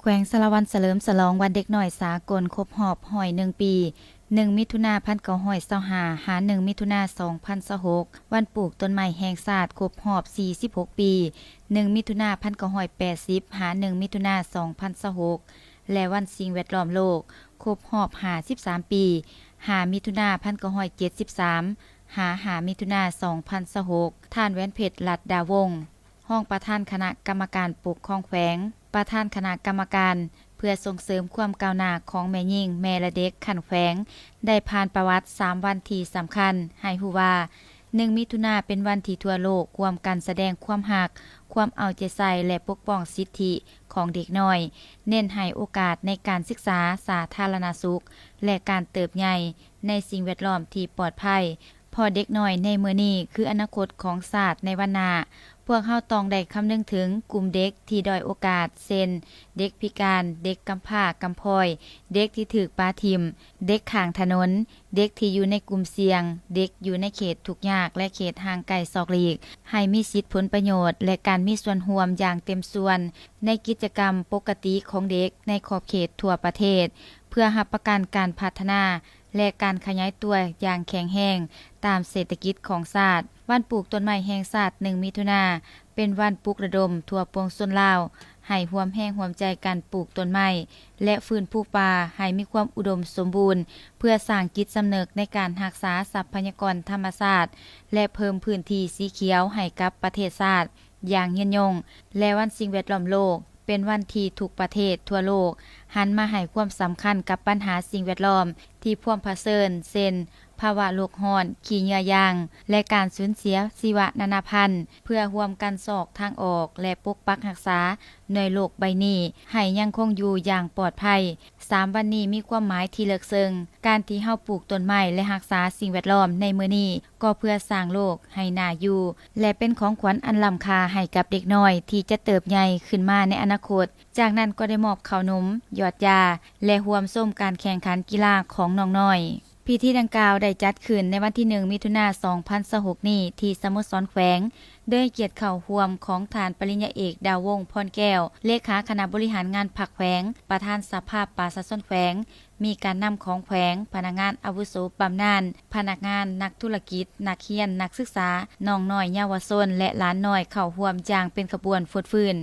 วงสารวันเฉลิมฉลองวันเด็กน้อยสากลครบรอบ101 ปี1มิถุนายน1925หา1มิถุนายน2026วันปลูกต้นไม้แห่งชาติครบรอบ46 ปี1มิถุนายน1980หา1มิถุนายน2026และวันสิ่งแวดล้อมโลกครบรอบ53 ปี5มิถุนายน1973หามิถุนายน2026ท่านแว่นเพชรลัดดาวงศ์ห้องประธานคณะกรรมการปกครองแขวงประธานคณะกรรมการเพื่อส่งเสริมความก้าวหน้าของแม่หญิงแม่และเด็กขันแขวงได้ผ่านประวัติ3วันที่สำคัญให้ฮู้ว่า1มิถุนายนเป็นวันที่ทั่วโลกร่วมกันแสดงความรักความเอาใจใส่และปกป้องสิทธิของเด็กน้อยเน้นให้โอกาสในการศึกษาสาธารณสุขและการเติบใหญ่ในสิ่งแวดล้อมที่ปลอดภัยพอเด็กน้อยในมื้อนี้คืออนาคตของชาติในวันหน้าพวกเฮาต้องได้คำนึงถึงกลุ่มเด็กที่ด้อยโอกาสเช่นเด็กพิการเด็กกำพร้ากำพร้อยเด็กที่ถูกปาทิ่มเด็กข้างถนนเด็กที่อยู่ในกลุ่มเสี่ยงเด็กอยู่ในเขตทุกข์ยากและเขตห่างไกลซอกหลีกให้มีสิทธิผลประโยชน์และการมีส่วนร่วมอย่างเต็มส่วนในกิจกรรมปกติของเด็กในขอบเขตทั่วประเทศเพื่อรับประกันการพัฒนาและการขยายตัวอย่างแข็งแรงตามเศรษฐกิจของชาติวันปลูกต้นไม้แห่งชาติ1มิถุนายนเป็นวันปลุกระดมทั่วปวงชนลาวให้ร่วมแรงร่วมใจกันปลูกต้นไม้และฟื้นฟูป่าให้มีความอุดมสมบูรณ์เพื่อสร้างจิตสำนึกในการรักษาทรัพยากรธรรมชาติและเพิ่มพื้นที่สีเขียวให้กับประเทศชาติอย่างยืนยงและวันสิ่งแวดล้อมโลกเป็นวันที่ทุกประเทศทั่วโลกหันมาให้ความสำคัญกับปัญหาสิ่งแวดล้อมที่พวมเผชิญเช่นภาวะโลกร้อนขี้เหงื่อยางและการสูญเสียชีวนานาพันธุ์เพื่อร่วมกันสอกทางออกและปกปักรักษาในโลกใบนี้ให้ยังคงอยู่อย่างปลอดภัย3วันนี้มีความหมายที่เลิกซึ้งการที่เฮาปลูกต้นไม้และรักษาสิ่งแวดล้อมในมื้อนี้ก็เพื่อสร้างโลกให้น่าอยู่และเป็นของขวัญอันล้ำค่าให้กับเด็กน้อยที่จะเติบใหญ่ขึ้นมาในอนาคตจากนั้นก็ได้มอบข้าวนมหยอดยาและร่วมส้มการแข่งขันกีฬาของน้องน้อยพิธีดังกล่าวได้จัดขึ้นในวันที่1มิถุนายน2026นี้ที่สโมสรแขวงโดยเกียรติเข้าร่วมของฐานปริญญาเอกดาววงศ์พรแก้วเลขาคณะบริหารงานพรรคแขวงประธานสภาประชาชนแขวงมีการนำของแขวงพนักงานอาวุโสบำนาญพนักงานนักธุรกิจนักเรียนนักศึกษาน้องน้อยเยาวชนและหลานน้อยเข้าร่วมอย่างเป็นขบวนฟุดฟื้น